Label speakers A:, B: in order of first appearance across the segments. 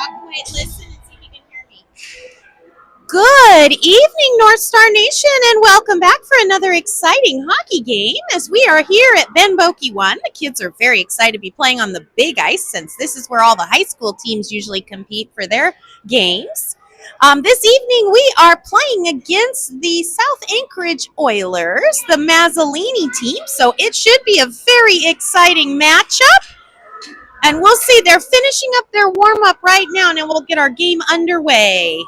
A: walk away, listen, and see if you can hear me. Good evening, North Star Nation, and welcome back for another exciting hockey game as we are here at Ben Boeke 1. The kids are very excited to be playing on the big ice since this is where all the high school teams usually compete for their games. This evening, we are playing against the South Anchorage Oilers, the Mazzolini team, so it should be a very exciting matchup. And we'll see, they're finishing up their warm-up right now, and then we'll get our game underway.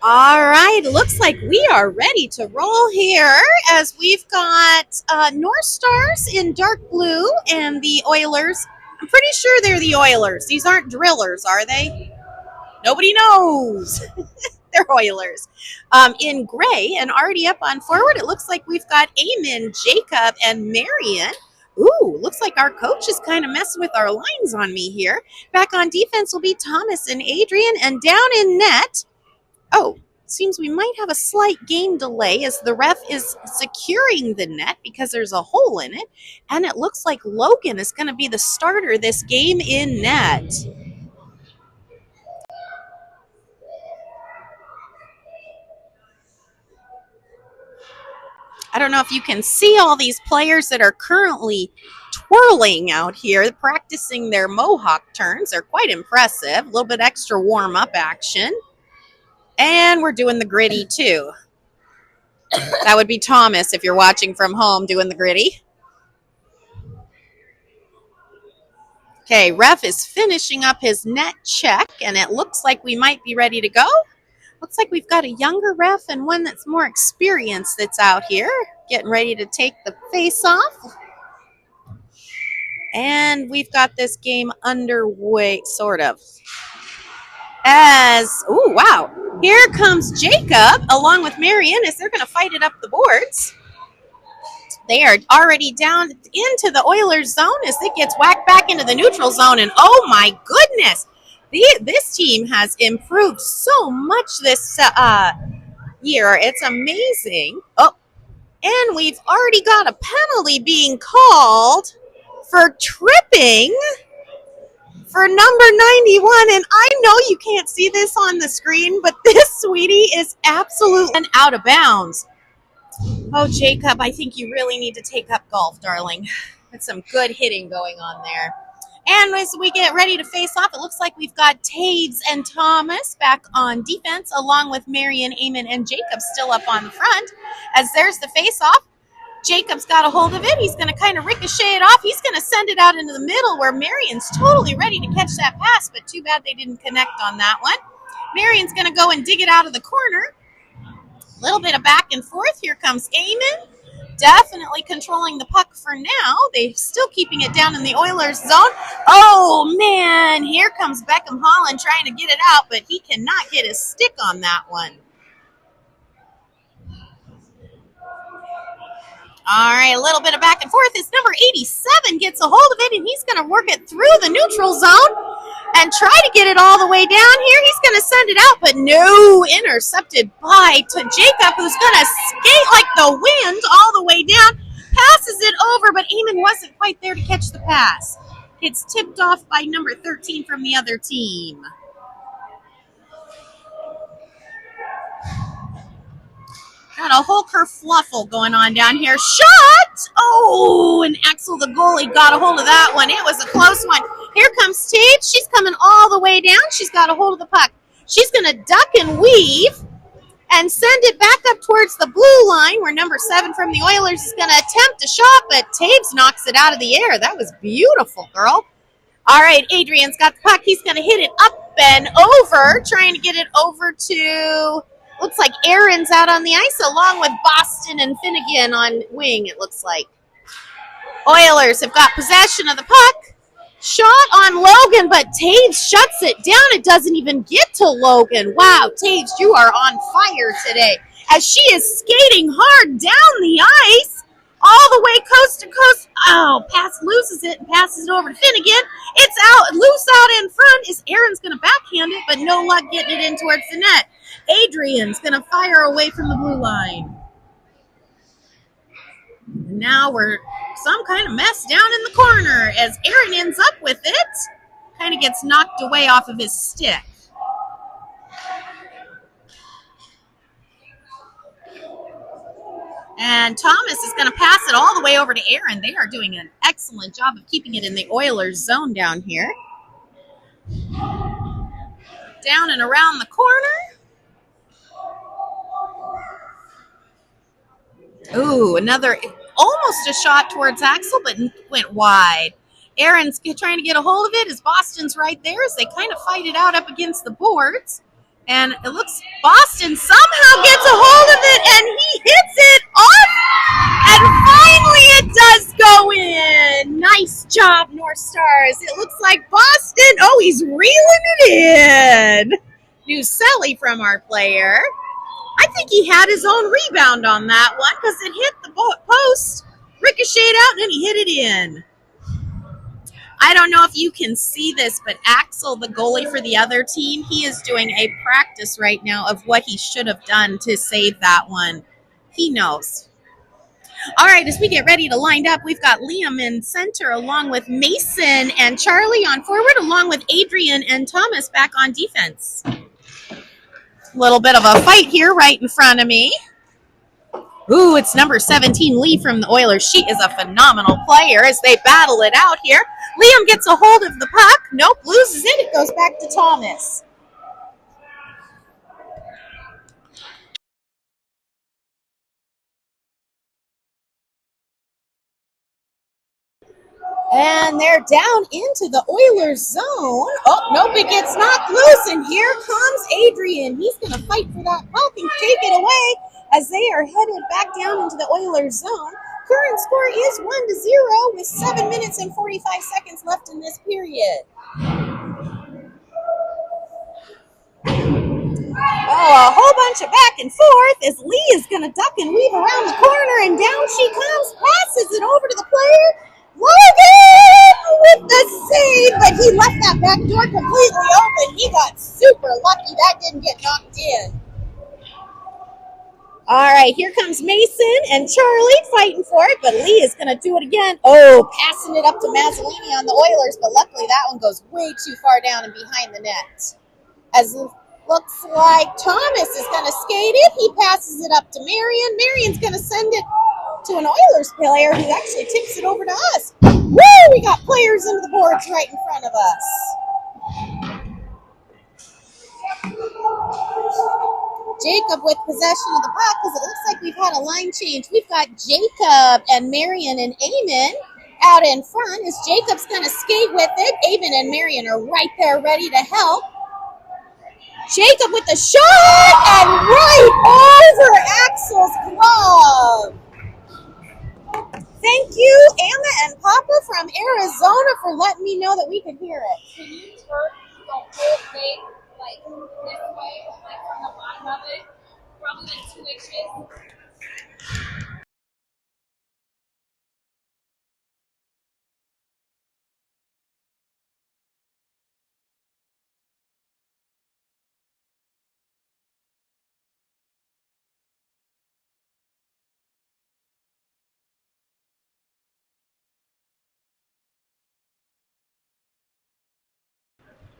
A: All right, looks like we are ready to roll here as we've got North Stars in dark blue and the Oilers. I'm pretty sure they're the Oilers. These aren't drillers, are they? Nobody knows. They're Oilers. In gray and already up on forward, it looks like we've got Eamon, Jacob, and Marion. Ooh, looks like our coach is kind of messing with our lines on me here. Back on defense will be Thomas and Adrian, and down in net, oh, seems we might have a slight game delay as the ref is securing the net because there's a hole in it. And it looks like Logan is going to be the starter this game in net. I don't know if you can see all these players that are currently twirling out here, practicing their mohawk turns. They're quite impressive. A little bit extra warm-up action. And we're doing the gritty, too. That would be Thomas if you're watching from home doing the gritty. Okay, ref is finishing up his net check, and it looks like we might be ready to go. Looks like we've got a younger ref and one that's more experienced that's out here, getting ready to take the face-off. And we've got this game underway, sort of. Oh, wow. Here comes Jacob along with Marion as they're going to fight it up the boards. They are already down into the Oilers zone as it gets whacked back into the neutral zone. And oh my goodness, this team has improved so much this year. It's amazing. Oh, and we've already got a penalty being called for tripping for number 91, and I know you can't see this on the screen, but this sweetie is absolutely out of bounds. Oh, Jacob, I think you really need to take up golf, darling. That's some good hitting going on there. And as we get ready to face off, it looks like we've got Taves and Thomas back on defense, along with Marion, Eamon, and Jacob still up on the front. As there's the face-off, Jacob's got a hold of it. He's going to kind of ricochet it off. He's going to send it out into the middle where Marion's totally ready to catch that pass, but too bad they didn't connect on that one. Marion's going to go and dig it out of the corner. A little bit of back and forth. Here comes Eamon. Definitely controlling the puck for now. They're still keeping it down in the Oilers zone. Oh, man. Here comes Beckham Holland trying to get it out, but he cannot get his stick on that one. All right, a little bit of back and forth. It's number 87 gets a hold of it, and he's going to work it through the neutral zone and try to get it all the way down here. He's going to send it out, but no, intercepted by Jacob, who's going to skate like the wind all the way down, passes it over, but Eamon wasn't quite there to catch the pass. It's tipped off by number 13 from the other team. Got a whole kerfluffle going on down here. Shot! Oh, and Axel, the goalie, got a hold of that one. It was a close one. Here comes Taves. She's coming all the way down. She's got a hold of the puck. She's going to duck and weave and send it back up towards the blue line where number 7 from the Oilers is going to attempt a shot, but Taves knocks it out of the air. That was beautiful, girl. All right, Adrian's got the puck. He's going to hit it up and over, trying to get it over to... Looks like Aaron's out on the ice along with Boston and Finnegan on wing, it looks like. Oilers have got possession of the puck. Shot on Logan, but Taves shuts it down. It doesn't even get to Logan. Wow, Taves, you are on fire today as she is skating hard down the ice all the way coast to coast. Oh, loses it and passes it over to Finnegan. It's out, loose out in front. Aaron's going to backhand it, but no luck getting it in towards the net. Adrian's going to fire away from the blue line. Now we're some kind of mess down in the corner as Aaron ends up with it. Kind of gets knocked away off of his stick. And Thomas is going to pass it all the way over to Aaron. They are doing an excellent job of keeping it in the Oilers zone down here. Down and around the corner. Ooh, another, almost a shot towards Axel, but went wide. Aaron's trying to get a hold of it as Boston's right there as they kind of fight it out up against the boards. And it looks, Boston somehow gets a hold of it and he hits it off. And finally it does go in. Nice job, North Stars. It looks like Boston, oh, he's reeling it in. New celly from our player. I think he had his own rebound on that one because it hit the post, ricocheted out, and then he hit it in. I don't know if you can see this, but Axel, the goalie for the other team, he is doing a practice right now of what he should have done to save that one. He knows. All right, as we get ready to line up, we've got Liam in center along with Mason and Charlie on forward, along with Adrian and Thomas back on defense. Little bit of a fight here right in front of me. Ooh, it's number 17, Lee from the Oilers. She is a phenomenal player as they battle it out here. Liam gets a hold of the puck. Nope, loses it. It goes back to Thomas. And they're down into the Oilers zone. Oh, nope, it gets knocked loose. And here comes Adrian. He's going to fight for that puck and take it away as they are headed back down into the Oilers zone. Current score is 1-0 with 7 minutes and 45 seconds left in this period. Oh, a whole bunch of back and forth as Lee is going to duck and weave around the corner, and down she comes, passes it over to the player. Logan with the save, but he left that back door completely open. He got super lucky that didn't get knocked in. All right, here comes Mason and Charlie fighting for it, but Lee is going to do it again. Oh, passing it up to Mazzolini on the Oilers, but luckily that one goes way too far down and behind the net. As looks like Thomas is going to skate it. He passes it up to Marion. Marion's going to send it to an Oilers player who actually tips it over to us. Woo! We got players into the boards right in front of us. Jacob with possession of the puck because it looks like we've had a line change. We've got Jacob and Marion and Eamon out in front as Jacob's going to skate with it. Eamon and Marion are right there ready to help. Jacob with the shot and right over Axel's glove. Thank you, Emma and Papa from Arizona, for letting me know that we could hear it.
B: Can you turn the whole thing like this way, like from the bottom of it, probably like 2 inches?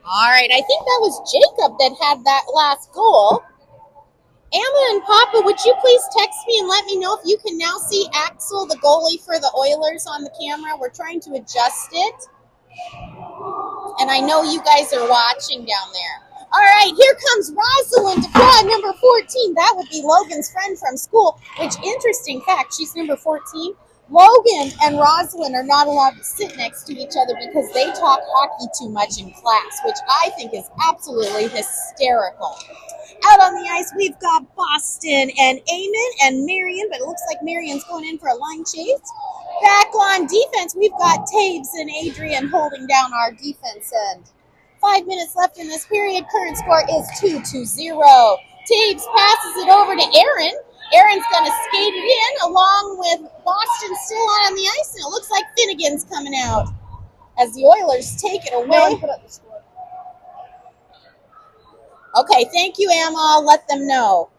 A: All right, I think that was Jacob that had that last goal. Emma and Papa, would you please text me and let me know if you can now see Axel, the goalie for the Oilers, on the camera? We're trying to adjust it. And I know you guys are watching down there. All right, here comes Rosalind to quad number 14. That would be Logan's friend from school, which, interesting fact, she's number 14. Logan and Rosalind are not allowed to sit next to each other because they talk hockey too much in class, which I think is absolutely hysterical. Out on the ice, we've got Boston and Eamon and Marion, but it looks like Marion's going in for a line chase. Back on defense, we've got Taves and Adrian holding down our defense end. 5 minutes left in this period. Current score is 2-0. Taves passes it over to Aaron. Aaron's going to skate it in along with Boston still on the ice, and it looks like Finnegan's coming out as the Oilers take it away. Okay, thank you, Emma. I'll let them know.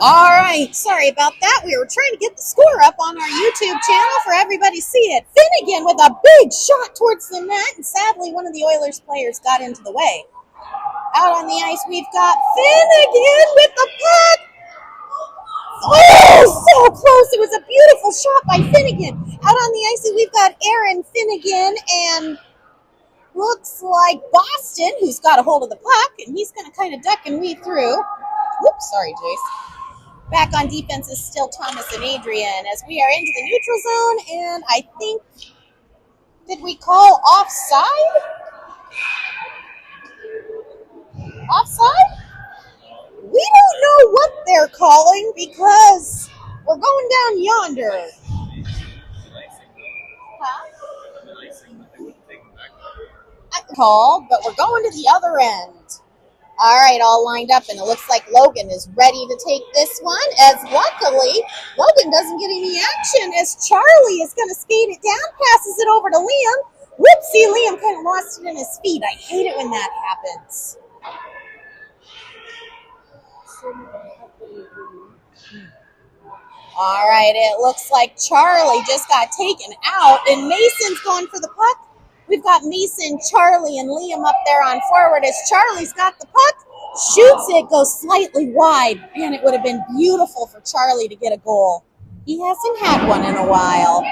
A: All right, sorry about that. We were trying to get the score up on our YouTube channel for everybody to see it. Finnegan with a big shot towards the net, and sadly, one of the Oilers players got into the way. Out on the ice, we've got Finnegan with the puck. Oh, so close. It was a beautiful shot by Finnegan. Out on the ice, we've got Aaron, Finnegan, and looks like Boston, who's got a hold of the puck, and he's going to kind of duck and weave through. Whoops, sorry, Jace. Back on defense is still Thomas and Adrian as we are into the neutral zone, and I think, did we call offside? Offside? We don't know what they're calling because we're going down yonder. Huh? Called, but we're going to the other end. All right, all lined up, and it looks like Logan is ready to take this one, as luckily, Logan doesn't get any action as Charlie is going to skate it down, passes it over to Liam. Whoopsie, Liam kind of lost it in his feet. I hate it when that happens. All right, it looks like Charlie just got taken out, and Mason's going for the puck. We've got Mason, Charlie, and Liam up there on forward as Charlie's got the puck, shoots it, goes slightly wide. Man, it would have been beautiful for Charlie to get a goal. He hasn't had one in a while.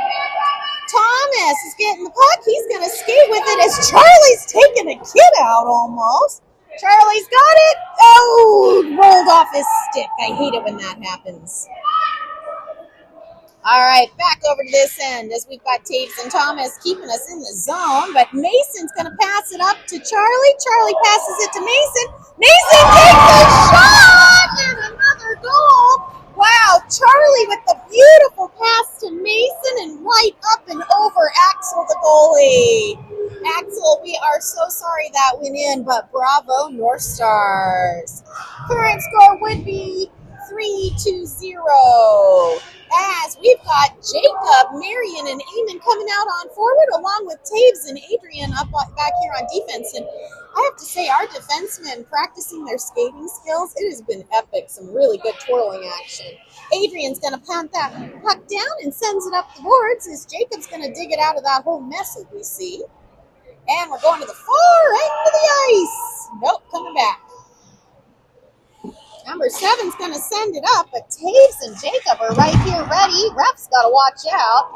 A: Thomas is getting the puck. He's going to skate with it as Charlie's taking a kid out almost. Charlie's got it. Oh, rolled off his stick. I hate it when that happens. All right, back over to this end as we've got Taves and Thomas keeping us in the zone, but Mason's going to pass it up to Charlie. Charlie passes it to Mason. Mason takes a shot and another goal. Wow, Charlie with the beautiful pass to Mason and right up and over Axel, the goalie. Axel, we are so sorry that went in, but bravo, North Stars. Current score would be 3-0. As we've got Jacob, Marion, and Eamon coming out on forward, along with Taves and Adrian up back here on defense. And I have to say, our defensemen practicing their skating skills, it has been epic. Some really good twirling action. Adrian's going to pound that puck down and sends it up the boards as Jacob's going to dig it out of that whole mess that we see. And we're going to the far end of the ice. Nope, coming back. Number 7's going to send it up, but Taves and Jacob are right here ready. Ref's got to watch out.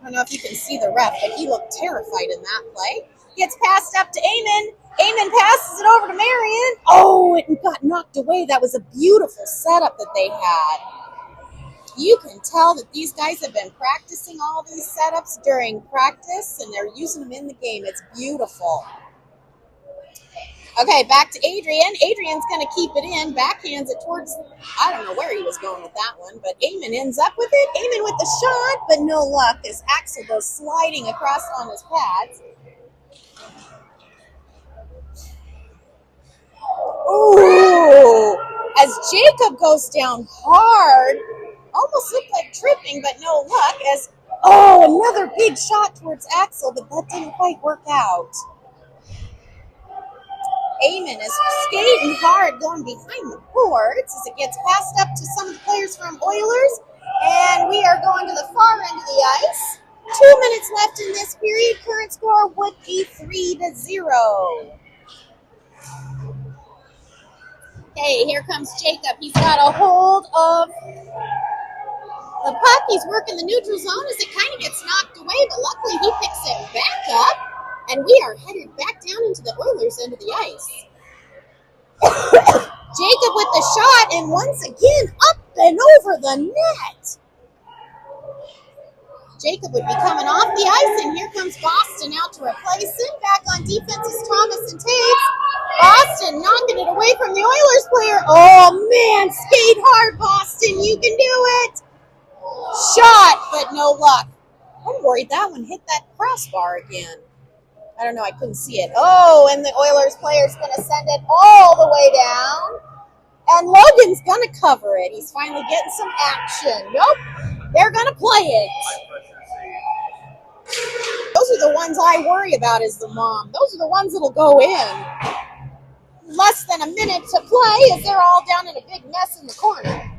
A: I don't know if you can see the ref, but he looked terrified in that play. Gets passed up to Eamon. Eamon passes it over to Marion. Oh, it got knocked away. That was a beautiful setup that they had. You can tell that these guys have been practicing all these setups during practice, and they're using them in the game. It's beautiful. Okay, back to Adrian. Adrian's going to keep it in, backhands it towards, I don't know where he was going with that one, but Eamon ends up with it. Eamon with the shot, but no luck as Axel goes sliding across on his pads. Ooh, as Jacob goes down hard, almost looked like tripping, but no luck as, another big shot towards Axel, but that didn't quite work out. Eamon is skating hard going behind the boards as it gets passed up to some of the players from Oilers. And we are going to the far end of the ice. 2 minutes left in this period. Current score would be 3-0. Okay, here comes Jacob. He's got a hold of the puck. He's working the neutral zone as it kind of gets knocked away, but luckily he picks it back up, and we are headed back down into the Oilers' end of the ice. Jacob with the shot, and once again up and over the net. Jacob would be coming off the ice, and here comes Boston out to replace him. Back on defense is Thomas and Taves. Boston knocking it away from the Oilers player. Oh, man, skate hard, Boston. You can do it. Shot, but no luck. I'm worried that one hit that crossbar again. I don't know. I couldn't see it. Oh, and the Oilers player's going to send it all the way down. And Logan's going to cover it. He's finally getting some action. Nope. They're going to play it. Those are the ones I worry about as the mom. Those are the ones that'll go in. Less than a minute to play as they're all down in a big mess in the corner.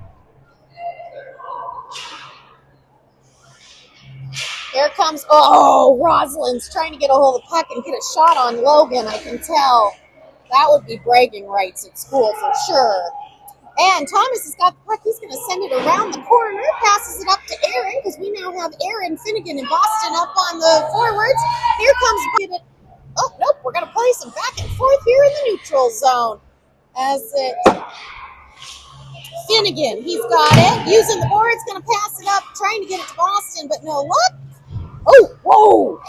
A: Here comes, Rosalind's trying to get a hold of the puck and get a shot on Logan, I can tell. That would be bragging rights at school for sure. And Thomas has got the puck. He's going to send it around the corner, passes it up to Aaron, because we now have Aaron, Finnegan, and Boston up on the forwards. Here comes, oh, nope, we're going to play some back and forth here in the neutral zone. As it, Finnegan, he's got it, using the boards, going to pass it up, trying to get it to Boston, but no luck. Oh, whoa,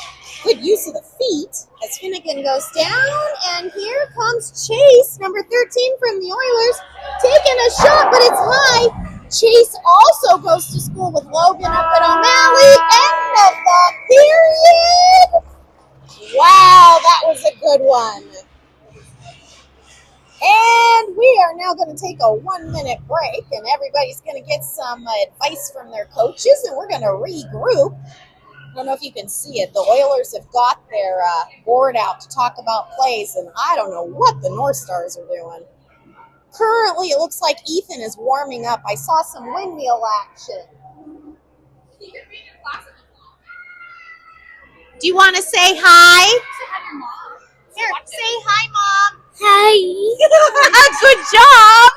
A: good use of the feet as Finnegan goes down, and here comes Chase, number 13 from the Oilers, taking a shot, but it's high. Chase also goes to school with Logan up at O'Malley. End of the period. Wow, that was a good one. And we are now going to take a 1-minute break, and everybody's going to get some advice from their coaches, and we're going to regroup. I don't know if you can see it. The Oilers have got their board out to talk about plays, and I don't know what the North Stars are doing. Currently, it looks like Ethan is warming up. I saw some windmill action. Do you want to say hi? Here, say hi, Mom. Hi. Good job.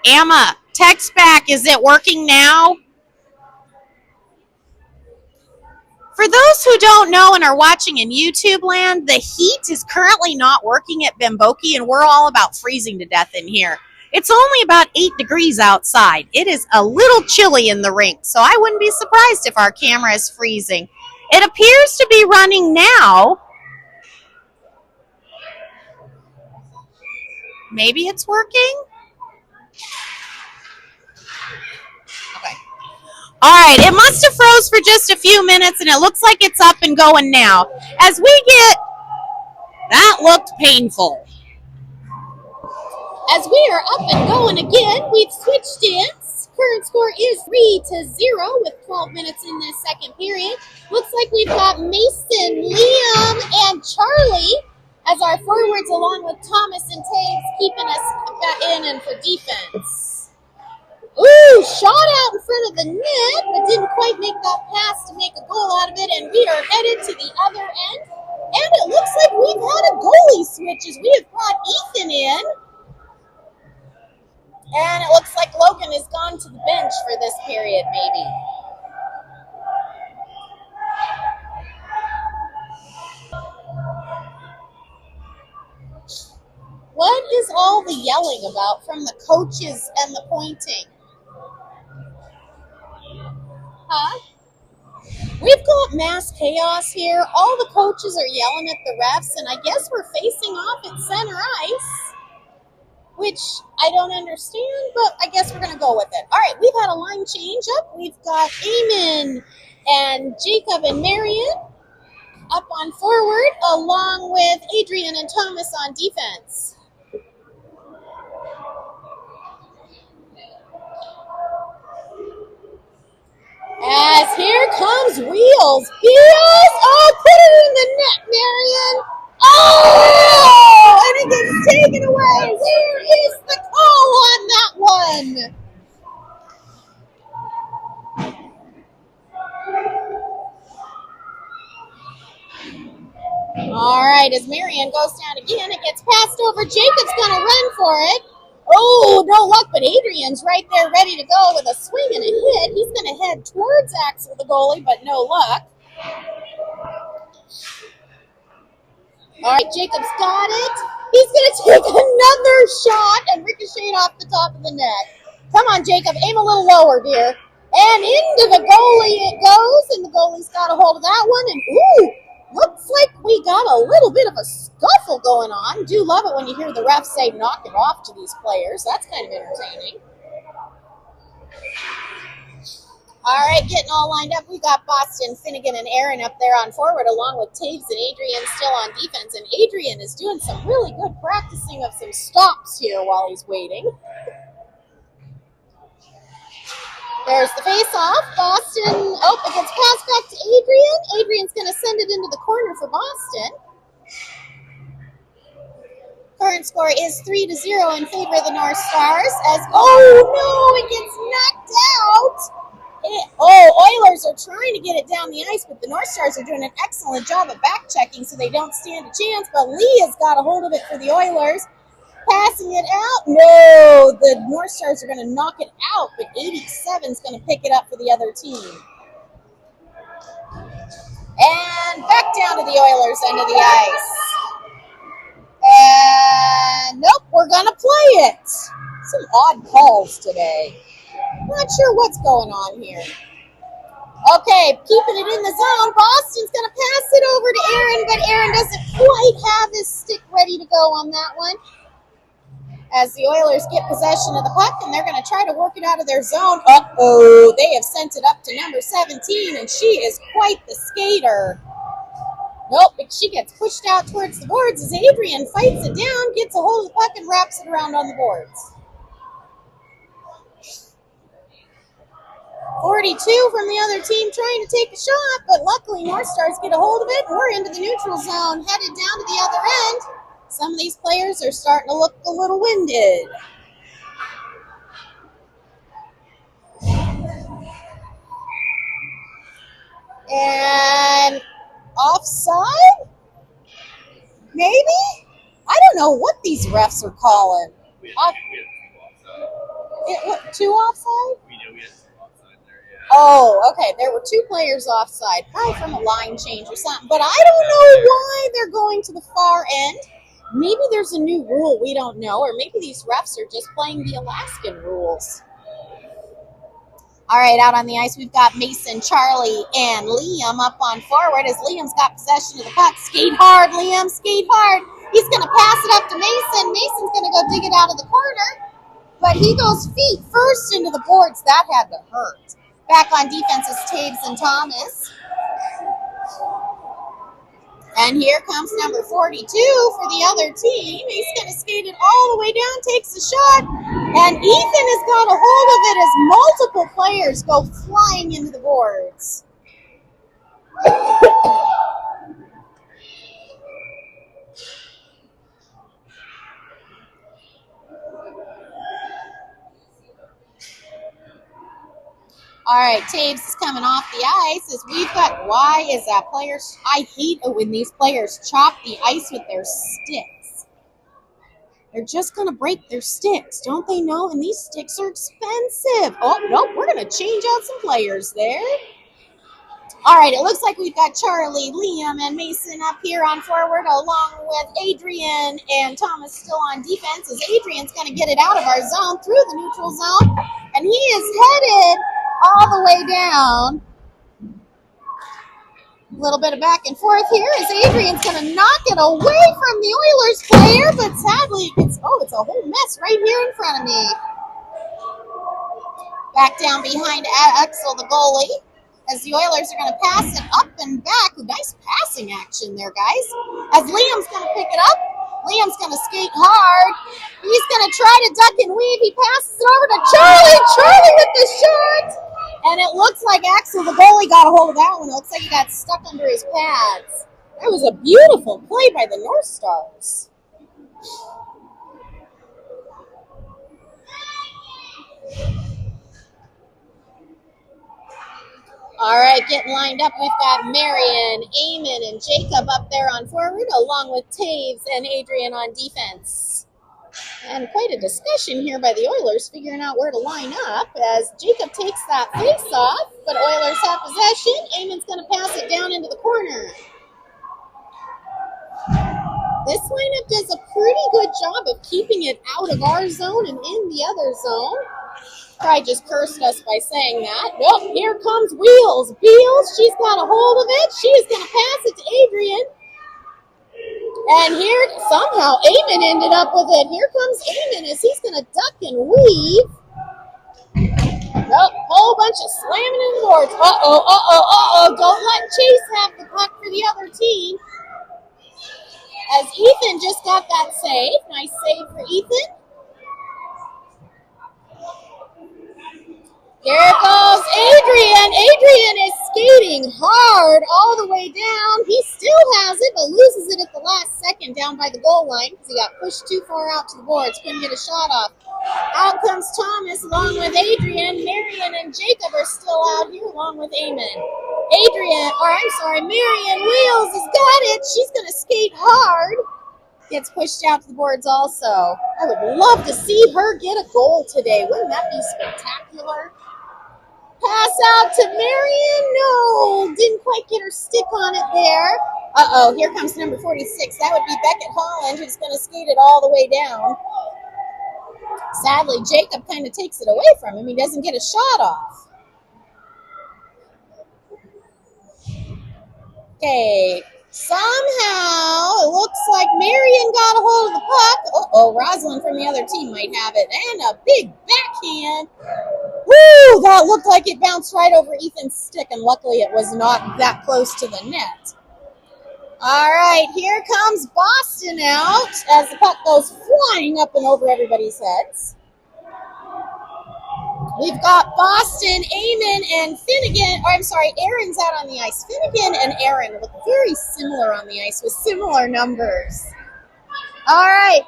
A: Emma, text back. Is it working now? For those who don't know and are watching in YouTube land, the heat is currently not working at Bimboki, and we're all about freezing to death in here. It's only about 8 degrees outside. It is a little chilly in the rink, so I wouldn't be surprised if our camera is freezing. It appears to be running now. Maybe it's working? Okay. All right, it must have froze for just a few minutes, and it looks like it's up and going now. As we get, that looked painful. As we are up and going again, we've switched in. Current score is 3-0 with 12 minutes in this second period. Looks like we've got Mason, Liam, and Charlie as our forwards, along with Thomas and Taves, keeping us in and for defense. Ooh, shot out in front of the net, but didn't quite make that pass to make a goal out of it, and we are headed to the other end. And it looks like we've had a goalie switch as we have brought Ethan in. And it looks like Logan has gone to the bench for this period, maybe. What is all the yelling about from the coaches and the pointing? Huh? We've got mass chaos here. All the coaches are yelling at the refs, and I guess we're facing off at center ice, which I don't understand, but I guess we're going to go with it. All right, we've had a line change up. We've got Eamon and Jacob and Marion up on forward, along with Adrian and Thomas on defense. As here comes Wheels. Wheels! Oh, put it in the net, Marion. Oh! And it gets taken away. Where is the call on that one? All right, as Marion goes down again, it gets passed over. Jacob's going to run for it. Oh, no luck, but Adrian's right there ready to go with a swing and a hit. He's going to head towards Axel, the goalie, but no luck. All right, Jacob's got it. He's going to take another shot and ricochet off the top of the net. Come on, Jacob, aim a little lower, dear. And into the goalie it goes, and the goalie's got a hold of that one. And, ooh, looks like we got a little bit of a scuffle going on. Do love it when you hear the refs say knock it off to these players. That's kind of entertaining. All right, getting all lined up. We got Boston, Finnegan, and Aaron up there on forward, along with Taves and Adrian still on defense. And Adrian is doing some really good practicing of some stops here while he's waiting. There's the face-off. Boston, it gets passed back to Adrian. Adrian's going to send it into the corner for Boston. Current score is 3-0 in favor of the North Stars. It gets knocked out. Oilers are trying to get it down the ice, but the North Stars are doing an excellent job of back-checking, so they don't stand a chance. But Lee has got a hold of it for the Oilers. Passing it out. No, the North Stars are going to knock it out, but 87 is going to pick it up for the other team. And back down to the Oilers' end of the ice. And nope, we're going to play it. Some odd calls today. Not sure what's going on here. Okay, keeping it in the zone. Boston's going to pass it over to Aaron, but Aaron doesn't quite have his stick ready to go on that one. As the Oilers get possession of the puck, and they're going to try to work it out of their zone. They have sent it up to number 17, and she is quite the skater. Nope, but she gets pushed out towards the boards as Adrian fights it down, gets a hold of the puck, and wraps it around on the boards. 42 from the other team trying to take a shot, but luckily North Stars get a hold of it, and we're into the neutral zone, headed down to the other end. Some of these players are starting to look a little winded. And offside? Maybe? I don't know what these refs are calling. Two offside?
C: We had two offside there, yeah.
A: Oh, okay. There were two players offside, probably from a line change or something. But I don't know why they're going to the far end. Maybe there's a new rule we don't know, or maybe these refs are just playing the Alaskan rules. All right, out on the ice, we've got Mason, Charlie, and Liam up on forward as Liam's got possession of the puck. Skate hard, Liam, skate hard. He's going to pass it up to Mason. Mason's going to go dig it out of the corner, but he goes feet first into the boards. That had to hurt. Back on defense is Taves and Thomas. And here comes number 42 for the other team. He's going to skate it all the way down, takes the shot, and Ethan has got a hold of it as multiple players go flying into the boards. All right, Taves is coming off the ice as we've got, why is that player, I hate it when these players chop the ice with their sticks. They're just going to break their sticks, don't they know? And these sticks are expensive. Oh, nope, we're going to change out some players there. All right, it looks like we've got Charlie, Liam, and Mason up here on forward, along with Adrian and Thomas still on defense, as Adrian's going to get it out of our zone through the neutral zone, and he is headed all the way down A little bit of back and forth here as Adrian's going to knock it away from the Oilers player, but sadly it's a whole mess right here in front of me. Back down behind Axel, the goalie, as the Oilers are going to pass it up and back. Nice passing action there, guys. As Liam's going to pick it up. Liam's going to skate hard. He's going to try to duck and weave. He passes it over to Charlie. Charlie with the shot. And it looks like Axel, the goalie, got a hold of that one. It looks like he got stuck under his pads. That was a beautiful play by the North Stars. All right, getting lined up. We've got Marion, Eamon, and Jacob up there on forward, along with Taves and Adrian on defense. And quite a discussion here by the Oilers, figuring out where to line up as Jacob takes that face off, but Oilers have possession. Eamon's going to pass it down into the corner. This lineup does a pretty good job of keeping it out of our zone and in the other zone. Probably just cursed us by saying that. Nope, here comes Wheels. Wheels, she's got a hold of it. She's going to pass it to Adrian. And here, somehow, Eamon ended up with it. Here comes Eamon as he's going to duck and weave. Nope, whole bunch of slamming in the boards. Uh-oh. Don't let Chase have the puck for the other team. As Ethan just got that save. Nice save for Ethan. Here goes Adrian. Adrian is skating hard all the way down. He still has it, but loses it at the last second down by the goal line because he got pushed too far out to the boards. Couldn't get a shot off. Out comes Thomas along with Adrian. Marion and Jacob are still out here along with Eamon. Marion Wheels has got it. She's going to skate hard. Gets pushed out to the boards also. I would love to see her get a goal today. Wouldn't that be spectacular? Pass out to Marion. No, didn't quite get her stick on it there. Uh-oh, here comes number 46. That would be Beckett Holland, who's going to skate it all the way down. Sadly, Jacob kind of takes it away from him. He doesn't get a shot off. Okay, somehow it looks like Marion got a hold of the puck. Uh-oh, Rosalind from the other team might have it. And a big backhand. Woo! That looked like it bounced right over Ethan's stick, and luckily it was not that close to the net. All right, here comes Boston out as the puck goes flying up and over everybody's heads. We've got Boston, Eamon, and Finnegan. Aaron's out on the ice. Finnegan and Aaron look very similar on the ice with similar numbers. All right.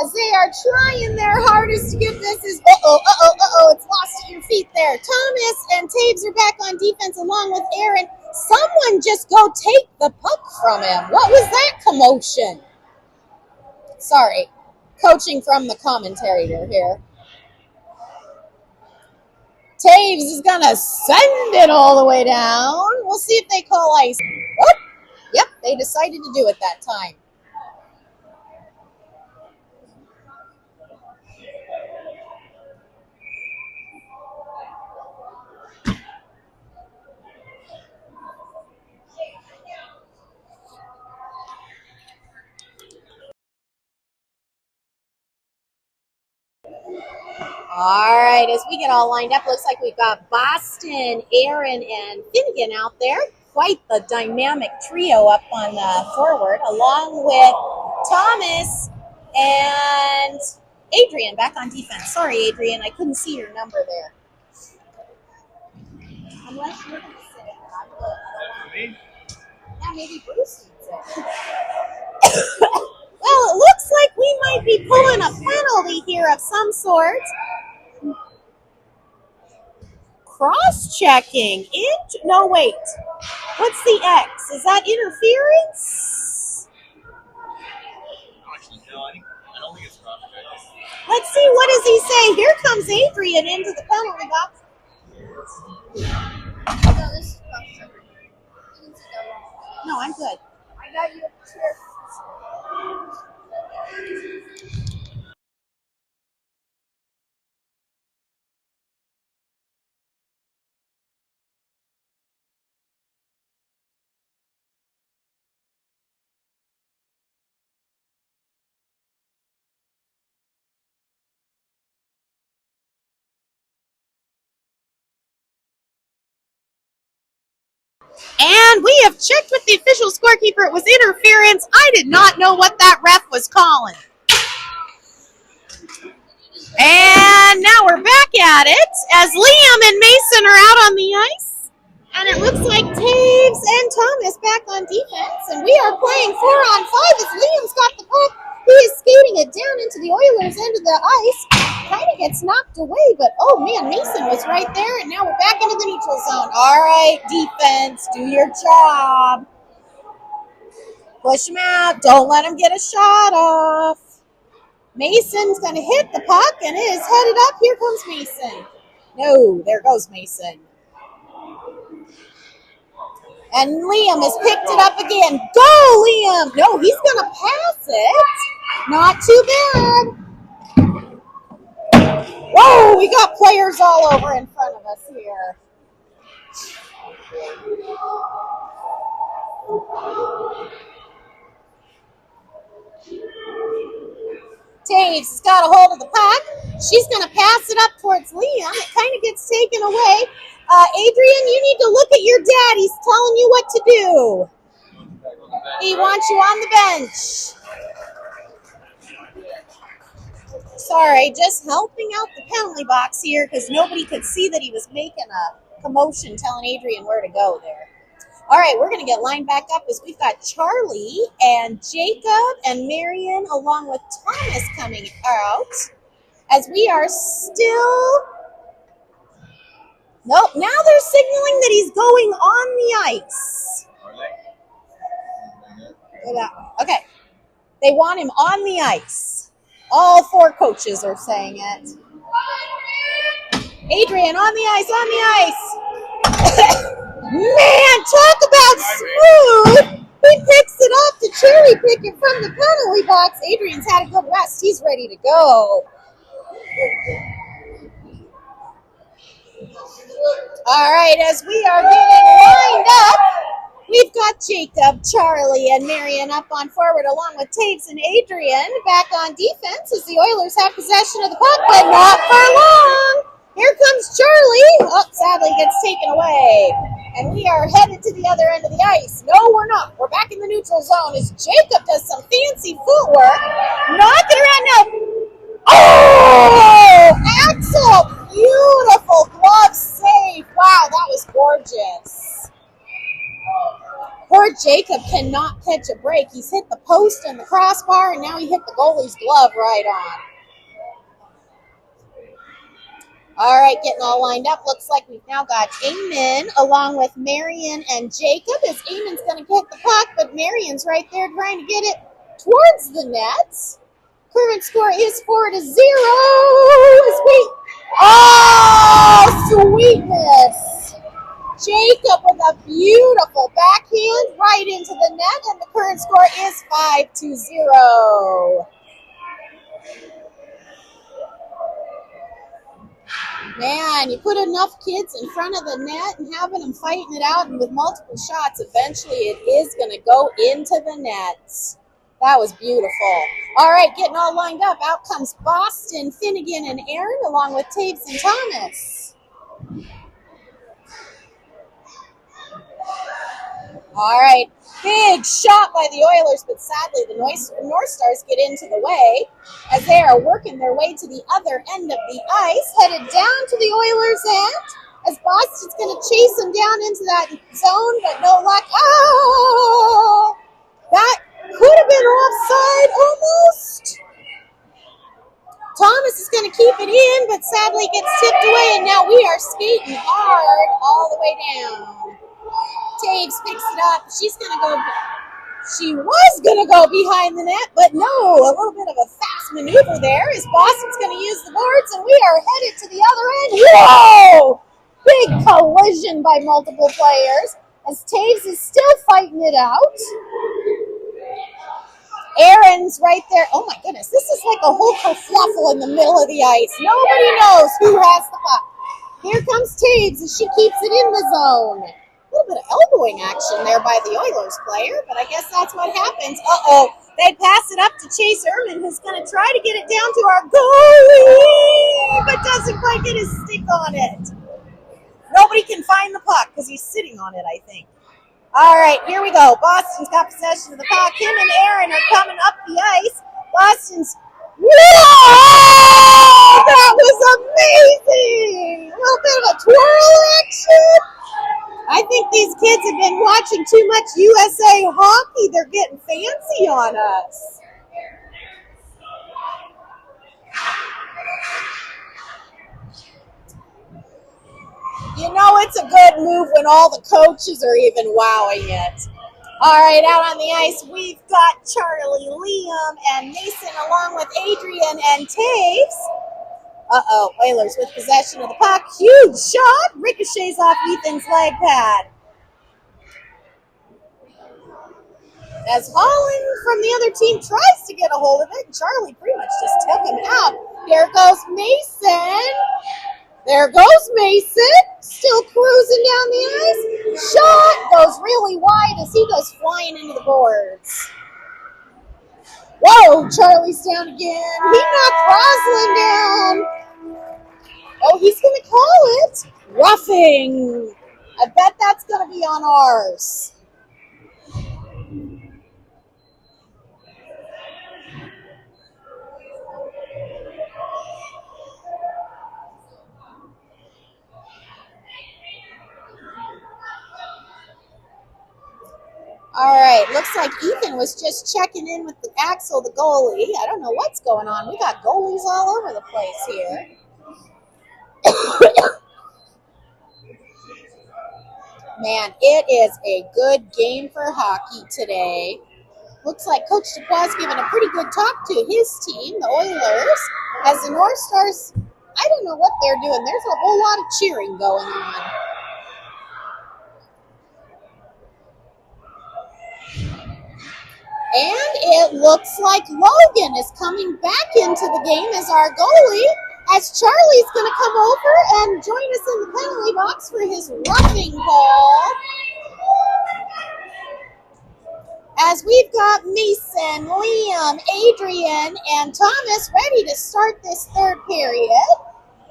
A: As they are trying their hardest to get this is, it's lost at your feet there. Thomas and Taves are back on defense along with Aaron. Someone just go take the puck from him. What was that commotion? Sorry, coaching from the commentator here. Taves is going to send it all the way down. We'll see if they call ice. Oh, yep, they decided to do it that time. All right, as we get all lined up, looks like we've got Boston, Aaron, and Finnegan out there. Quite the dynamic trio up on the forward, along with Thomas and Adrian back on defense. Sorry, Adrian, I couldn't see your number there. Unless you're going to sit it. I'm good. Yeah, maybe Bruce needs it. Well, it looks like we might be pulling a penalty here of some sort. Cross-checking. No, wait. What's the X? Is that interference?
C: Actually, no, I don't think it's cross-checking.
A: Let's see. What does he say? Here comes Adrian into the penalty box.
B: No, this is cross-checking.
A: No, I'm good.
B: I got you a chair.
A: And we have checked with the official scorekeeper. It was interference. I did not know what that ref was calling. And now we're back at it as Liam and Mason are out on the ice. And it looks like Taves and Thomas back on defense. And we are playing 4-on-5 as Liam's got the puck. He is skating it down into the Oilers' end of the ice. Kind of gets knocked away, but oh man, Mason was right there. And now we're back into the neutral zone. All right, defense, do your job. Push him out. Don't let him get a shot off. Mason's going to hit the puck, and it is headed up. Here comes Mason. No, there goes Mason. And Liam has picked it up again. Go, Liam! No, he's going to pass it. Not too bad. Whoa, we got players all over in front of us here. Taves has got a hold of the puck. She's going to pass it up towards Liam. It kind of gets taken away. Adrian, you need to look at your dad. He's telling you what to do. He wants you on the bench. Sorry, just helping out the penalty box here because nobody could see that he was making a commotion telling Adrian where to go there. All right, we're going to get lined back up as we've got Charlie and Jacob and Marion along with Thomas coming out as we are still... Nope, now they're signaling that he's going on the ice. Okay, they want him on the ice. All four coaches are saying it. Adrian, on the ice, on the ice. Man, talk about smooth. He picks it up to cherry pick it from the penalty box. Adrian's had a good rest. He's ready to go. All right, as we are getting lined up, we've got Jacob, Charlie, and Marion up on forward along with Taves and Adrian back on defense as the Oilers have possession of the puck, but not for long. Here comes Charlie. Oh, sadly gets taken away. And we are headed to the other end of the ice. No, we're not. We're back in the neutral zone as Jacob does some fancy footwork. Knocking around now. Oh! Axel! Beautiful glove save. Wow, that was gorgeous. Poor Jacob cannot catch a break. He's hit the post and the crossbar, and now he hit the goalie's glove right on. All right, getting all lined up. Looks like we've now got Eamon along with Marion and Jacob as Eamon's going to get the puck, but Marion's right there trying to get it towards the net. Current score is 4-0. Sweet. Oh, sweetness. Jacob with a beautiful backhand right into the net, and the current score is 5-0. Man, you put enough kids in front of the net and having them fighting it out, and with multiple shots, eventually it is going to go into the nets. That was beautiful. All right, getting all lined up. Out comes Boston, Finnegan, and Aaron, along with Taves and Thomas. All right, big shot by the Oilers, but sadly the North Stars get into the way as they are working their way to the other end of the ice, headed down to the Oilers' end as Boston's going to chase them down into that zone, but no luck. Oh, that could have been offside almost. Thomas is going to keep it in, but sadly gets tipped away, and now we are skating hard all the way down. Taves picks it up. She's going to go. She was going to go behind the net, but no, a little bit of a fast maneuver there as Boston's going to use the boards, and we are headed to the other end. Whoa! Big collision by multiple players as Taves is still fighting it out. Aaron's right there. Oh my goodness, this is like a whole kerfluffle in the middle of the ice. Nobody knows who has the puck. Here comes Taves as she keeps it in the zone. A little bit of elbowing action there by the Oilers player, but I guess that's what happens. Uh-oh, they pass it up to Chase Erman, who's going to try to get it down to our goalie, but doesn't quite get his stick on it. Nobody can find the puck because he's sitting on it, I think. All right, here we go. Boston's got possession of the puck. Him and Aaron are coming up the ice. Boston's. Whoa! That was amazing! A little bit of a twirl action. I think these kids have been watching too much USA hockey. They're getting fancy on us. You know it's a good move when all the coaches are even wowing it. All right, out on the ice, we've got Charlie, Liam, and Mason along with Adrian and Taves. Uh-oh, Oilers with possession of the puck. Huge shot. Ricochets off Ethan's leg pad. As Holland from the other team tries to get a hold of it, Charlie pretty much just took him out. Here goes Mason. There goes Mason, still cruising down the ice. Shot goes really wide as he goes flying into the boards. Whoa, Charlie's down again. He knocked Roslyn down. Oh, he's going to call it roughing. I bet that's going to be on ours. All right, looks like Ethan was just checking in with the Axel, the goalie. I don't know what's going on. We got goalies all over the place here. Man, it is a good game for hockey today. Looks like Coach DuPois giving a pretty good talk to his team, the Oilers, as the North Stars, I don't know what they're doing. There's a whole lot of cheering going on. And it looks like Logan is coming back into the game as our goalie, as Charlie's going to come over and join us in the penalty box for his roughing call. As we've got Mason, Liam, Adrian, and Thomas ready to start this third period.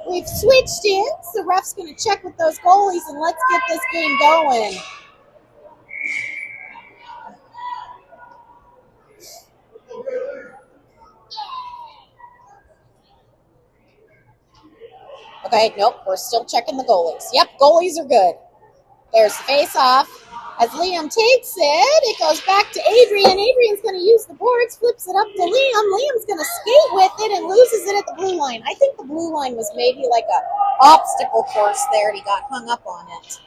A: We've switched in, so the ref's going to check with those goalies, and let's get this game going. Okay, nope, we're still checking the goalies. Yep, goalies are good. There's the face-off. As Liam takes it goes back to Adrian. Adrian's going to use the boards, flips it up to Liam. Liam's going to skate with it and loses it at the blue line. I think the blue line was maybe like a obstacle course there, and he got hung up on it.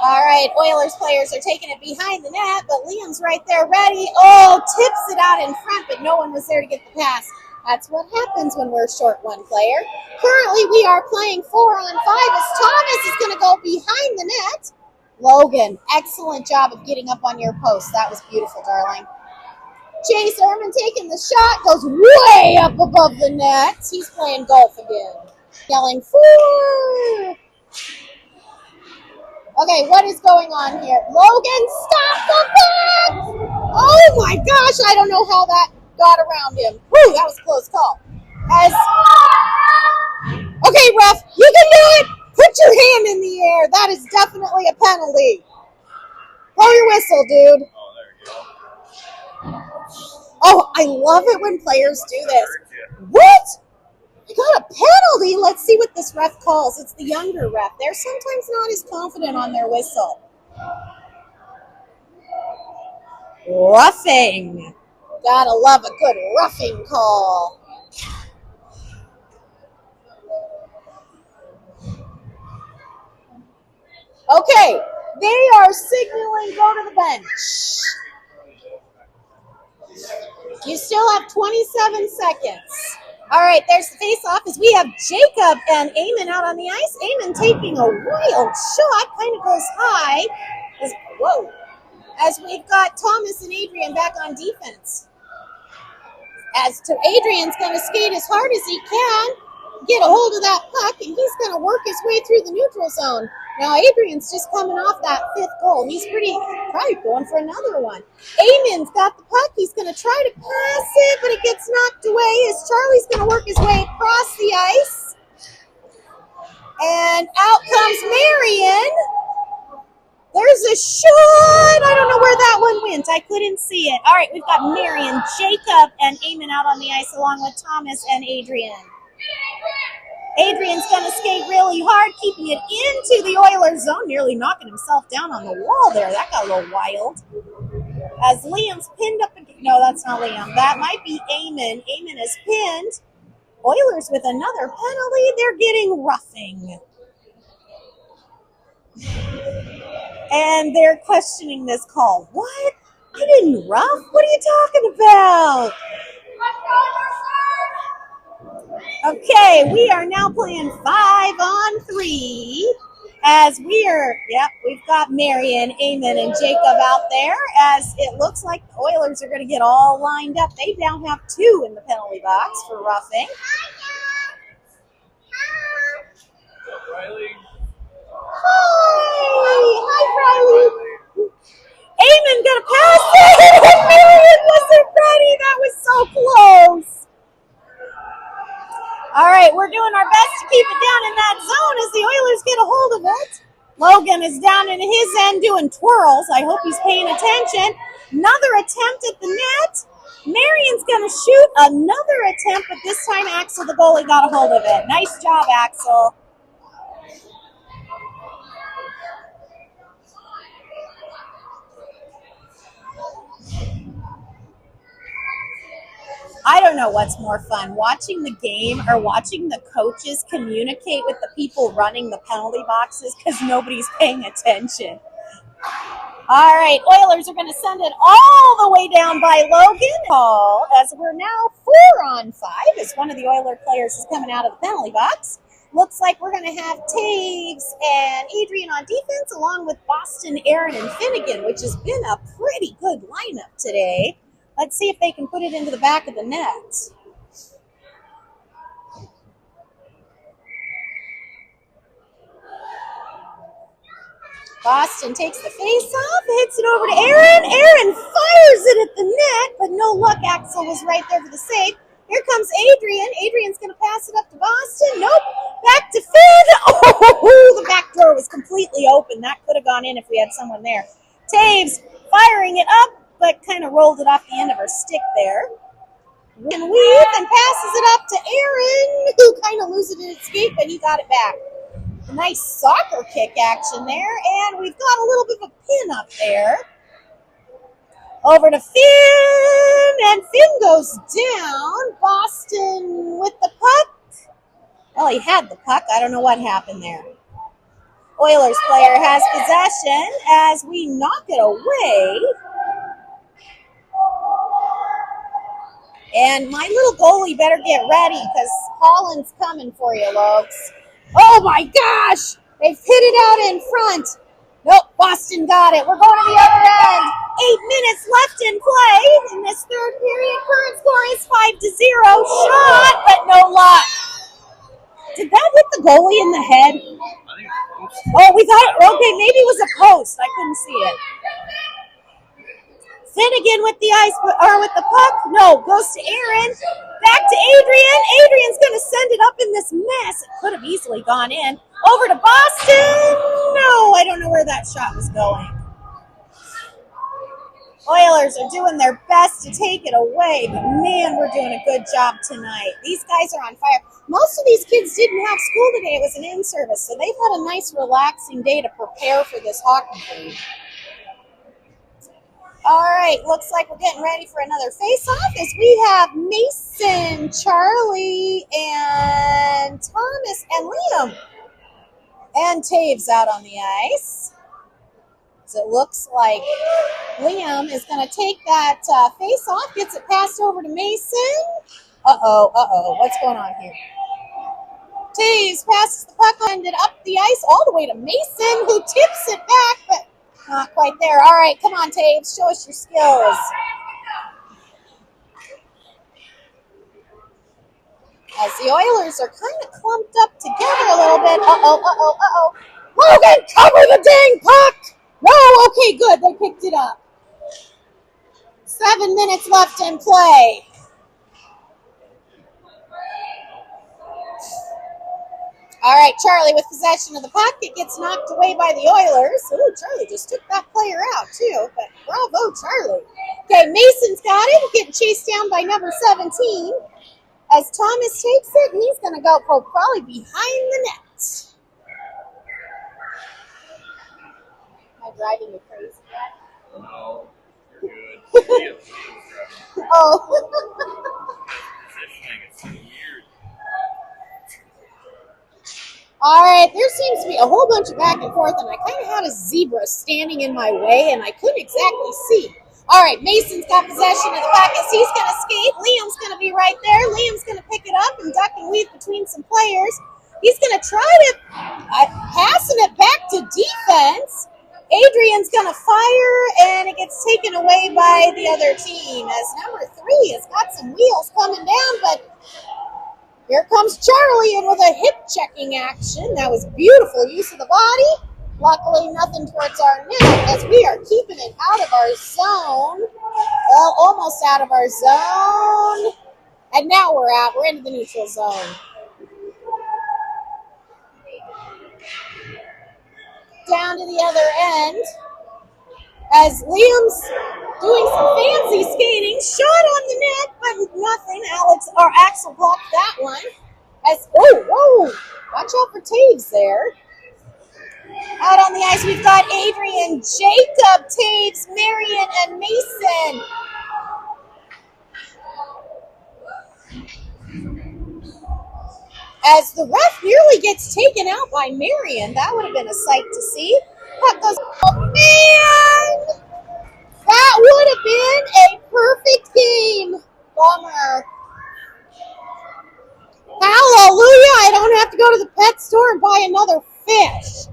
A: All right, Oilers players are taking it behind the net, but Liam's right there ready. Oh, tips it out in front, but no one was there to get the pass. That's what happens when we're short one player. Currently, we are playing 4-on-5 as Thomas is going to go behind the net. Logan, excellent job of getting up on your post. That was beautiful, darling. Chase Ehrman taking the shot, goes way up above the net. He's playing golf again. Yelling, 4! Okay, what is going on here? Logan, stop the puck! Oh my gosh, I don't know how that got around him. Whew, that was a close call. Okay, ref, you can do it! Put your hand in the air. That is definitely a penalty. Blow your whistle, dude.
C: Oh, there you go.
A: Oh, I love it when players do this. What? I got a penalty. Let's see what this ref calls. It's the younger ref. They're sometimes not as confident on their whistle. Roughing. Gotta love a good roughing call. Okay, they are signaling go to the bench. You still have 27 seconds. All right, there's the face-off as we have Jacob and Eamon out on the ice. Eamon taking a wild shot, kind of goes high. Whoa. As we've got Thomas and Adrian back on defense. As to Adrian's going to skate as hard as he can, get a hold of that puck, and he's going to work his way through the neutral zone. Now, Adrian's just coming off that 5th goal. He's probably going for another one. Eamon's got the puck. He's going to try to pass it, but it gets knocked away as Charlie's going to work his way across the ice. And out comes Marion. There's a shot. I don't know where that one went. I couldn't see it. All right, we've got Marion, Jacob, and Eamon out on the ice along with Thomas and Adrian. Adrian's going to skate really hard, keeping it into the Oilers zone, nearly knocking himself down on the wall there. That got a little wild. As Liam's pinned up. No, that's not Liam. That might be Eamon. Eamon is pinned. Oilers with another penalty. They're getting roughing. And they're questioning this call. What? I didn't rough? What are you talking about? Okay, we are now playing 5-on-3 as we've got Marion, Eamon, and Jacob out there as it looks like the Oilers are going to get all lined up. They now have 2 in the penalty box for roughing.
C: Riley.
A: Hi, Riley. Eamon got a pass it, and Marion wasn't ready. That was so close. All right, we're doing our best to keep it down in that zone as the Oilers get a hold of it. Logan is down in his end doing twirls. I hope he's paying attention. Another attempt at the net. Marion's going to shoot another attempt, but this time Axel, the goalie, got a hold of it. Nice job, Axel. I don't know what's more fun, watching the game or watching the coaches communicate with the people running the penalty boxes because nobody's paying attention. All right, Oilers are going to send it all the way down by Logan. As we're now 4-on-5 as one of the Oiler players is coming out of the penalty box. Looks like we're going to have Taves and Adrian on defense along with Boston, Aaron, and Finnegan, which has been a pretty good lineup today. Let's see if they can put it into the back of the net. Boston takes the face off, hits it over to Aaron. Aaron fires it at the net, but no luck. Axel was right there for the save. Here comes Adrian. Adrian's going to pass it up to Boston. Nope. Back to Finn. Oh, the back door was completely open. That could have gone in if we had someone there. Taves firing it up, but kind of rolled it off the end of her stick there. And weave and passes it up to Aaron, who kind of loses it at skate, but he got it back. A nice soccer kick action there, and we've got a little bit of a pin up there. Over to Finn, and Finn goes down. Boston with the puck. Well, he had the puck. I don't know what happened there. Oilers player has possession as we knock it away. And my little goalie better get ready because Holland's coming for you, Lokes. Oh my gosh! They've hit it out in front. Nope, Boston got it. We're going to the other end. 8 minutes left in play in this third period. Current score is 5-0. Shot, but no luck. Did that hit the goalie in the head? Oh, we thought, okay, maybe it was a post. I couldn't see it. Finnegan with the ice, or with the puck. No, goes to Aaron. Back to Adrian. Adrian's going to send it up in this mess. It could have easily gone in. Over to Boston. No, I don't know where that shot was going. Oilers are doing their best to take it away, but man, we're doing a good job tonight. These guys are on fire. Most of these kids didn't have school today. It was an in-service, so they've had a nice, relaxing day to prepare for this hockey game. All right, looks like we're getting ready for another face-off as we have Mason, Charlie, and Thomas, and Liam, and Taves out on the ice. So it looks like Liam is going to take that face-off, gets it passed over to Mason. What's going on here? Taves passes the puck, ended up the ice all the way to Mason, who tips it back, but not quite there. All right, come on, Taves. Show us your skills. As the Oilers are kind of clumped up together a little bit. Logan, cover the dang puck! No, okay, good. They picked it up. 7 minutes left in play. All right, Charlie with possession of the puck. It gets knocked away by the Oilers. Ooh, Charlie just took that player out too, but bravo, Charlie. Okay, Mason's got it. Getting chased down by number 17. As Thomas takes it, he's going to go probably behind the net. Am I driving you crazy yet?
C: No, you're good.
A: Oh.
C: Positioning is so weird.
A: All right, there seems to be a whole bunch of back and forth, and I kind of had a zebra standing in my way, and I couldn't exactly see. All right, Mason's got possession of the puck as he's going to skate. Liam's going to be right there. Liam's going to pick it up and duck and weave between some players. He's going to try to passing it back to defense. Adrian's going to fire, and it gets taken away by the other team as number 3 has got some wheels coming down, but here comes Charlie in with a hip checking action. That was beautiful use of the body. Luckily, nothing towards our net as we are keeping it out of our zone. Well, almost out of our zone. And now we're out. We're into the neutral zone. Down to the other end. As Liam's doing some fancy skating. Shot on the net, but nothing. Axel blocked that one. Whoa. Watch out for Taves there. Out on the ice, we've got Adrian, Jacob, Taves, Marion, and Mason. As the ref nearly gets taken out by Marion, that would have been a sight to see. Puck goes, oh man! That would have been a perfect game. Bummer. Hallelujah, I don't have to go to the pet store and buy another fish.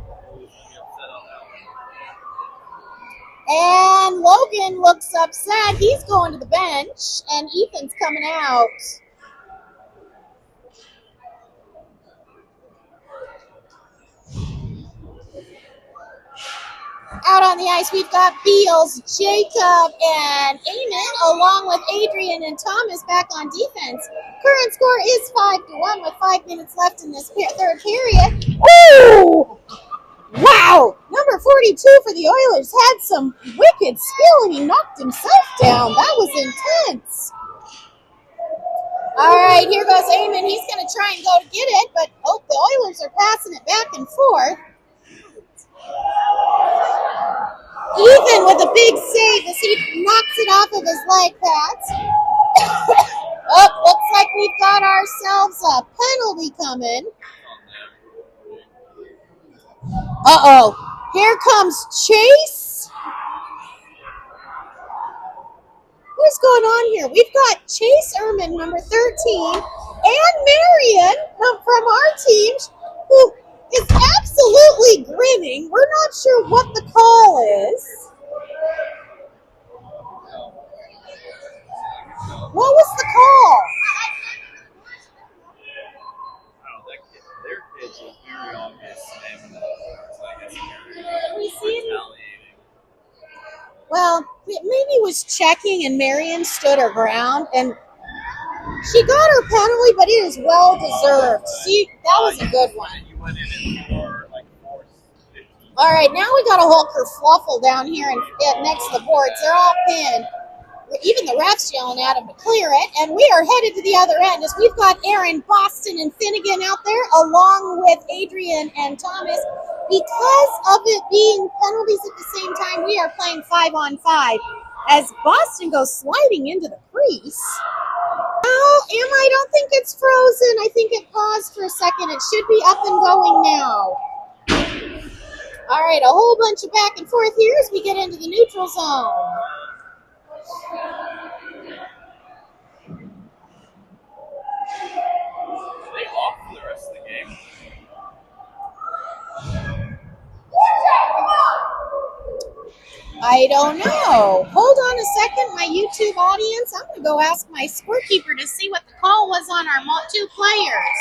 A: And Logan looks upset. He's going to the bench, and Ethan's coming out. Out on the ice, we've got Beals, Jacob, and Eamon, along with Adrian and Thomas back on defense. Current score is 5-1 with 5 minutes left in this third period. Ooh! Wow! Number 42 for the Oilers had some wicked skill, and he knocked himself down. That was intense. All right, here goes Eamon. He's going to try and go to get it, but the Oilers are passing it back and forth. Ethan with a big save as he knocks it off of his leg pads. Looks like we've got ourselves a penalty coming. Here comes Chase. What's going on here? We've got Chase Ehrman, number 13, and Marion from our team, who is absolutely grinning. We're not sure what the call is. What was the call?
C: Their kids was very obvious and
A: We see him. Well, maybe was checking and Marion stood her ground and she got her penalty, but it is well deserved. That was a good one. All right, now we got a whole kerfluffle down here next to the boards. They're all pinned. Even the ref's yelling at them to clear it, and we are headed to the other end as we've got Aaron, Boston, and Finnegan out there, along with Adrian and Thomas. Because of it being penalties at the same time, we are playing 5-on-5 as Boston goes sliding into the crease. Well, I don't think it's frozen. I think it paused for a second. It should be up and going now. All right, a whole bunch of back and forth here as we get into the neutral zone.
C: They off for the rest of the game.
A: I don't know. Hold on a second, my YouTube audience. I'm going to go ask my scorekeeper to see what the call was on our 2 players.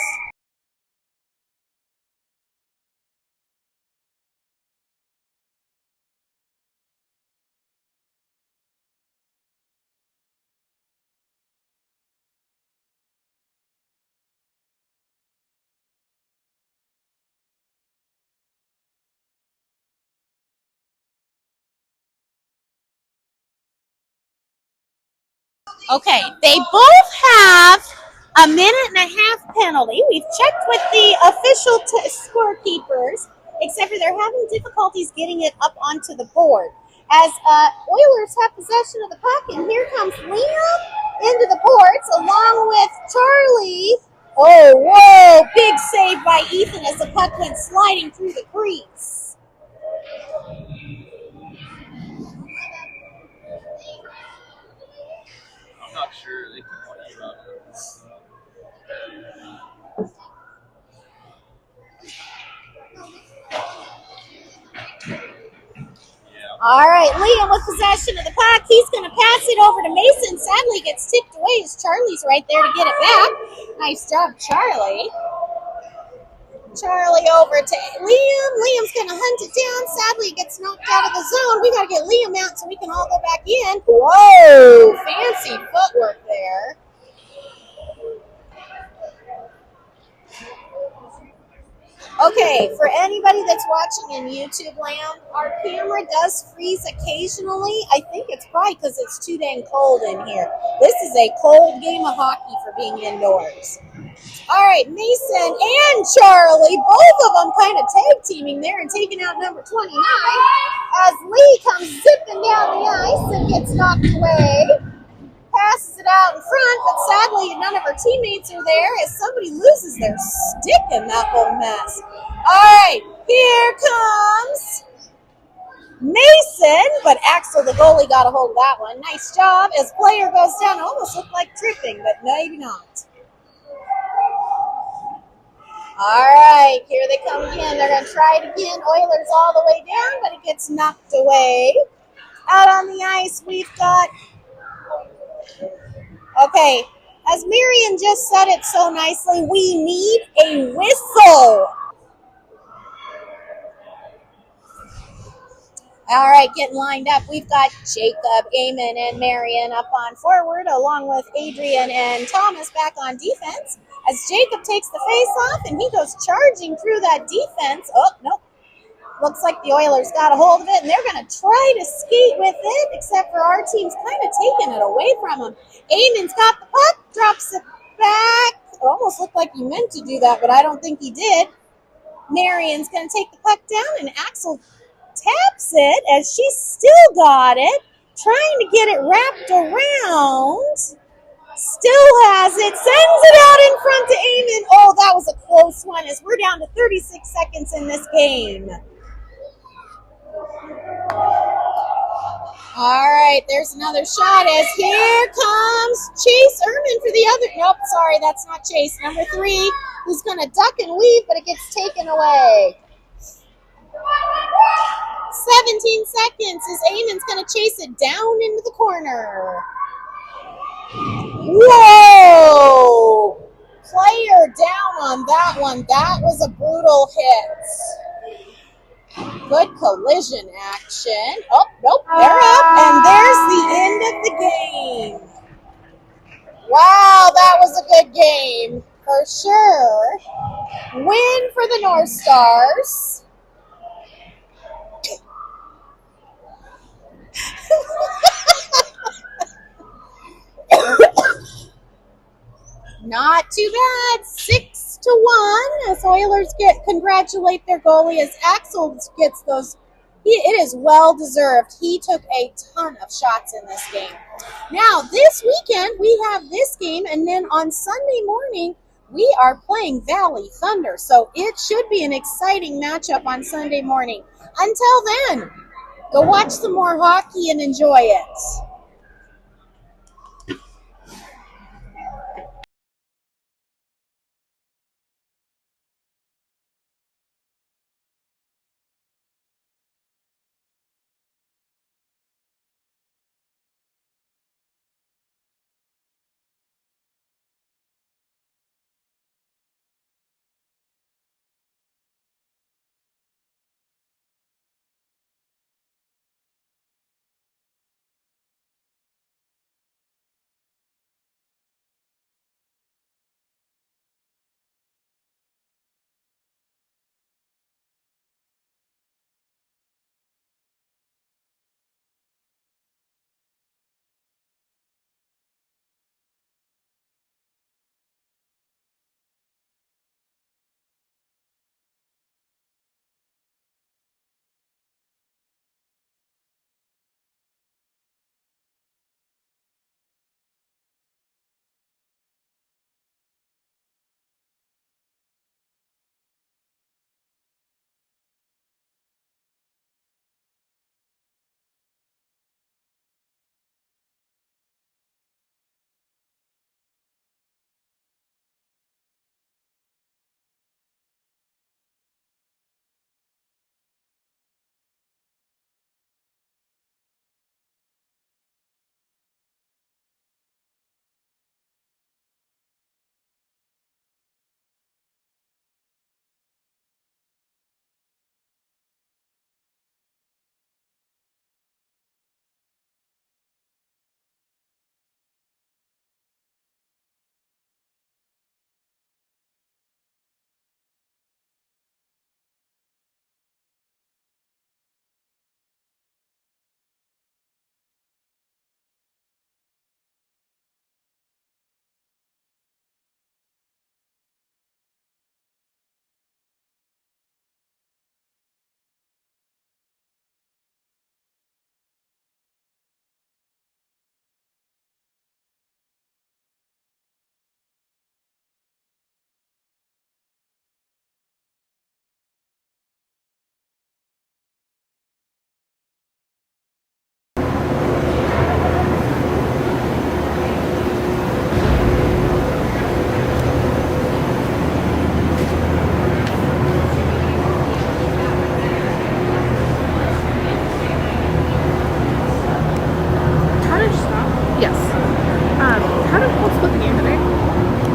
A: Okay, they both have a minute and a half penalty. We've checked with the official scorekeepers, except for they're having difficulties getting it up onto the board. As Oilers have possession of the puck, and here comes Liam into the boards along with Charlie. Oh, whoa, big save by Ethan as the puck went sliding through the crease.
C: I'm not sure. They can argue about it.
A: All right, Liam with possession of the puck. He's going to pass it over to Mason. Sadly, gets tipped away as Charlie's right there to get it back. Nice job, Charlie. Charlie over to Liam. Liam's going to hunt it down. Sadly, it gets knocked out of the zone. We got to get Liam out so we can all go back in. Whoa, fancy footwork there. Okay, for anybody that's watching in YouTube land, our camera does freeze occasionally. I think it's probably because it's too dang cold in here. This is a cold game of hockey for being indoors. All right, Mason and Charlie, both of them kind of tag teaming there and taking out number 29 as Lee comes zipping down the ice and gets knocked away. Passes it out in front, but sadly none of her teammates are there as somebody loses their stick in that whole mess. All right, here comes Mason, but Axel, the goalie, got a hold of that one. Nice job as player goes down. Almost looked like tripping, but maybe not. All right, here they come again. They're going to try it again. Oilers all the way down, but it gets knocked away. Out on the ice, we've got... Okay, as Marion just said it so nicely, we need a whistle. All right, getting lined up. We've got Jacob, Eamon, and Marion up on forward, along with Adrian and Thomas back on defense. As Jacob takes the face-off, and he goes charging through that defense. Oh, nope. Looks like the Oilers got a hold of it, and they're going to try to skate with it, except for our team's kind of taking it away from them. Eamon's got the puck, drops it back. It almost looked like he meant to do that, but I don't think he did. Marion's going to take the puck down, and Axel taps it as she still got it, trying to get it wrapped around. Still has it, sends it out in front to Eamon. Oh, that was a close one as we're down to 36 seconds in this game. All right, there's another shot as here comes Chase Ehrman for the other. Nope, sorry, that's not Chase. Number 3, who's going to duck and weave, but it gets taken away. 17 seconds as Eamon's going to chase it down into the corner. Whoa! Player down on that one. That was a brutal hit. Good collision action. Oh, nope, they're up, and there's the end of the game. Wow, that was a good game, for sure. Win for the North Stars. Not too bad, 6-1 as Oilers congratulate their goalie as Axel gets those. It is well deserved. He took a ton of shots in this game. Now this weekend we have this game, and then on Sunday morning we are playing Valley Thunder. So it should be an exciting matchup on Sunday morning. Until then, go watch some more hockey and enjoy it.